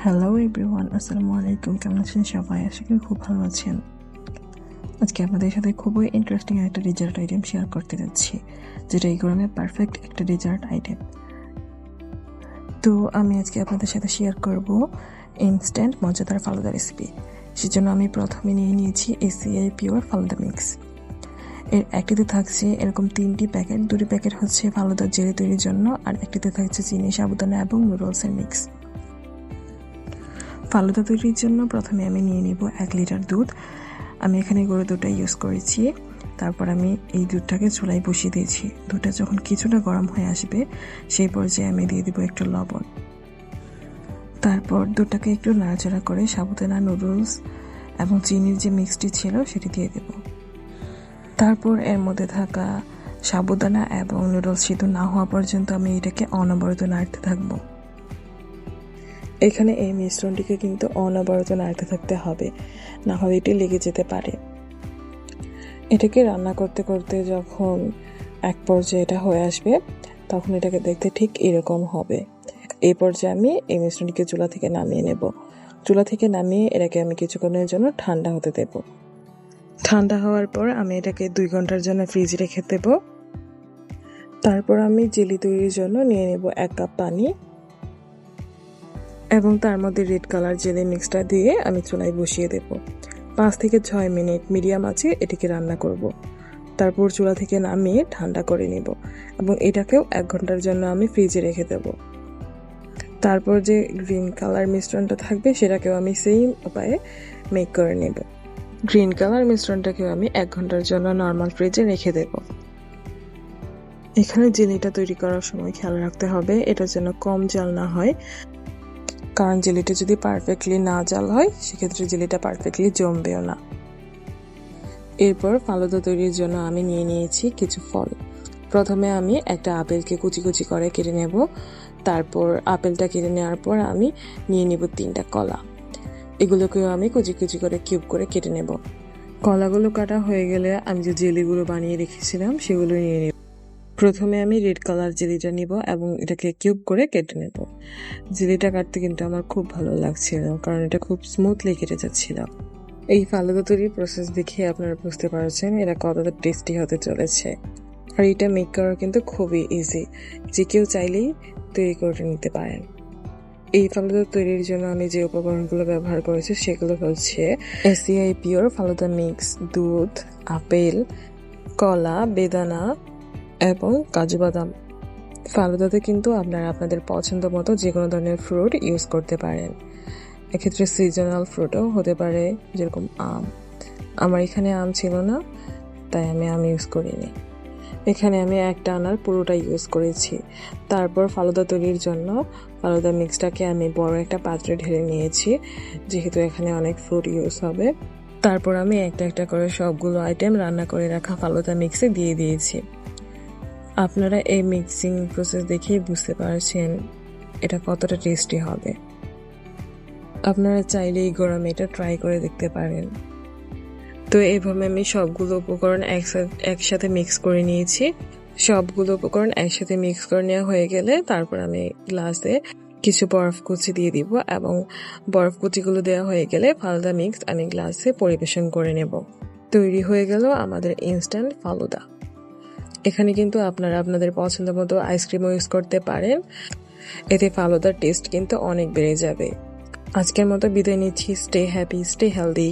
Hello everyone, আসসালামু আলাইকুম। কেমন আছেন সবাই? আশা করি খুব ভালো আছেন। আজকে আপনাদের সাথে খুবই ইন্টারেস্টিং একটা ডেজার্ট আইটেম শেয়ার করতে যাচ্ছি, যেটা এই গরমে পারফেক্ট একটা ডেজার্ট আইটেম। তো আমি আজকে আপনাদের সাথে শেয়ার করব ইনস্ট্যান্ট মজাদার ফালুদা রেসিপি। সেজন্য আমি প্রথমে নিয়ে নিয়েছি এসিআই পিওর ফালুদা মিক্স। এর একটিতে থাকছে এরকম 3টি প্যাকেট, 2টি প্যাকেট হচ্ছে ফালুদার জেলি তৈরির জন্য, আর একটিতে থাকছে চিনি, সাবুদানা এবং নুডলসের মিক্স। ফালুদা তৈরির জন্য প্রথমে আমি নিয়ে নিব 1 লিটার দুধ। আমি এখানে গরুর দুধটা ইউজ করেছি। তারপর আমি এই দুধটাকে চুলায় বসিয়ে দিয়েছি। দুধটা যখন কিছুটা গরম হয়ে আসবে, সেই পর্যায়ে আমি দিয়ে দিব একটু লবণ। তারপর দুধটাকে একটু নাড়াচাড়া করে সাবুদানা, নুডলস এবং চিনির যে মিক্সটি ছিল সেটি দিয়ে দেব। তারপর এর মধ্যে থাকা সাবুদানা এবং নুডলস সিদ্ধ না হওয়া পর্যন্ত আমি এটাকে অনবরত নাড়তে থাকবো। এখানে এই মিশ্রণটিকে কিন্তু অনবরত নাড়তে থাকতে হবে, না হলে এটি লেগে যেতে পারে। এটাকে রান্না করতে করতে যখন এক পর্যায়ে এটা হয়ে আসবে, তখন এটাকে দেখতে ঠিক এরকম হবে। এই পর্যায়ে আমি এই মিশ্রণটিকে চুলা থেকে নামিয়ে নেব। চুলা থেকে নামিয়ে এটাকে আমি কিছুক্ষণের জন্য ঠান্ডা হতে দেব। ঠান্ডা হওয়ার পর আমি এটাকে 2 ঘন্টার জন্য ফ্রিজে রেখে দেব। তারপর আমি জেলি তৈরির জন্য নিয়ে নেব 1 কাপ পানি এবং তার মধ্যে রেড কালার জেলি মিক্সটা দিয়ে আমি চুলায় বসিয়ে দেব। 5 থেকে 6 মিনিট মিডিয়াম আঁচে এটিকে রান্না করব। তারপর চুলা থেকে নামিয়ে ঠান্ডা করে নেব এবং এটাকেও 1 ঘন্টার জন্য আমি ফ্রিজে রেখে দেব। তারপর যে গ্রিন কালার মিশ্রণটা থাকবে সেটাকেও আমি সেম উপায়ে মেক করে নেব। গ্রিন কালার মিশ্রণটাকেও আমি 1 ঘন্টার জন্য নর্মাল ফ্রিজে রেখে দেব। এখানে জেলিটা তৈরি করার সময় খেয়াল রাখতে হবে এটা যেন কম জাল না হয়, কারণ জেলিটা যদি পারফেক্টলি না জাল হয় সেক্ষেত্রে জেলিটা পারফেক্টলি জমবেও না। এরপর ফালুদা তৈরির জন্য আমি নিয়ে নিয়েছি কিছু ফল। প্রথমে আমি একটা আপেলকে কুচি কুচি করে কেটে নেব। তারপর আপেলটা কেটে নেওয়ার পর আমি নিয়ে নেব 3টা কলা। এগুলোকেও আমি কুচি কুচি করে কিউব করে কেটে নেব। কলাগুলো কাটা হয়ে গেলে আমি যে জেলিগুলো বানিয়ে রেখেছিলাম সেগুলো নিয়ে নেব। প্রথমে আমি রেড কালার জেলিটা নিব এবং এটাকে কিউব করে কেটে নেব। জেলিটা কাটতে কিন্তু আমার খুব ভালো লাগছিল, কারণ এটা খুব স্মুথলি কেটে যাচ্ছিল। এই ফালুদা তৈরির প্রসেস দেখে আপনারা বুঝতে পারছেন এটা কতটা টেস্টি হতে চলেছে। আর এটা মেক করা কিন্তু খুবই ইজি, যে কেউ চাইলেই তৈরি করে নিতে পারেন। এই ফালুদা তৈরির জন্য আমি যে উপকরণগুলো ব্যবহার করেছি সেগুলো হচ্ছে এসিআই পিওর ফালুদা মিক্স, দুধ, আপেল, কলা, বেদানা এবং কাজু বাদাম। ফালুদাতে কিন্তু আপনারা আপনাদের পছন্দ মতো যে কোনো ধরনের ফ্রুট ইউজ করতে পারেন। এক্ষেত্রে সিজনাল ফ্রুটও হতে পারে, যেরকম আম। আমার এখানে আম ছিল না, তাই আমি আম ইউজ করিনি। এখানে আমি একটা আনার পুরোটা ইউজ করেছি। তারপর ফালুদা তৈরির জন্য ফালুদা মিক্সটাকে আমি বড় একটা পাত্রে ঢেলে নিয়েছি, যেহেতু এখানে অনেক ফ্রুট ইউজ হবে। তারপর আমি একটা একটা করে সবগুলো আইটেম রান্না করে রাখা ফালুদা মিক্সে দিয়ে দিয়েছি। আপনারা এই মিক্সিং প্রসেস দেখেই বুঝতে পারছেন এটা কতটা টেস্টি হবে। আপনারা চাইলে এই গরমে এটা ট্রাই করে দেখতে পারেন। তো এইভাবে আমি সবগুলো উপকরণ একসাথে মিক্স করে নিয়েছি। সবগুলো উপকরণ একসাথে মিক্স করে নেওয়া হয়ে গেলে তারপর আমি গ্লাসে কিছু বরফ কুচি দিয়ে দিব এবং বরফ কুচিগুলো দেওয়া হয়ে গেলে ফালুদা মিক্স আমি গ্লাসে পরিবেশন করে নেব। তৈরি হয়ে গেল আমাদের ইনস্ট্যান্ট ফালুদা। এখানে কিন্তু আপনারা আপনাদের পছন্দ মতো আইসক্রিমও ইউজ করতে পারেন। এতে ফালুদার টেস্ট কিন্তু অনেক বেড়ে যাবে। আজকের মতো বিদায় নিচ্ছি। Stay happy, stay healthy.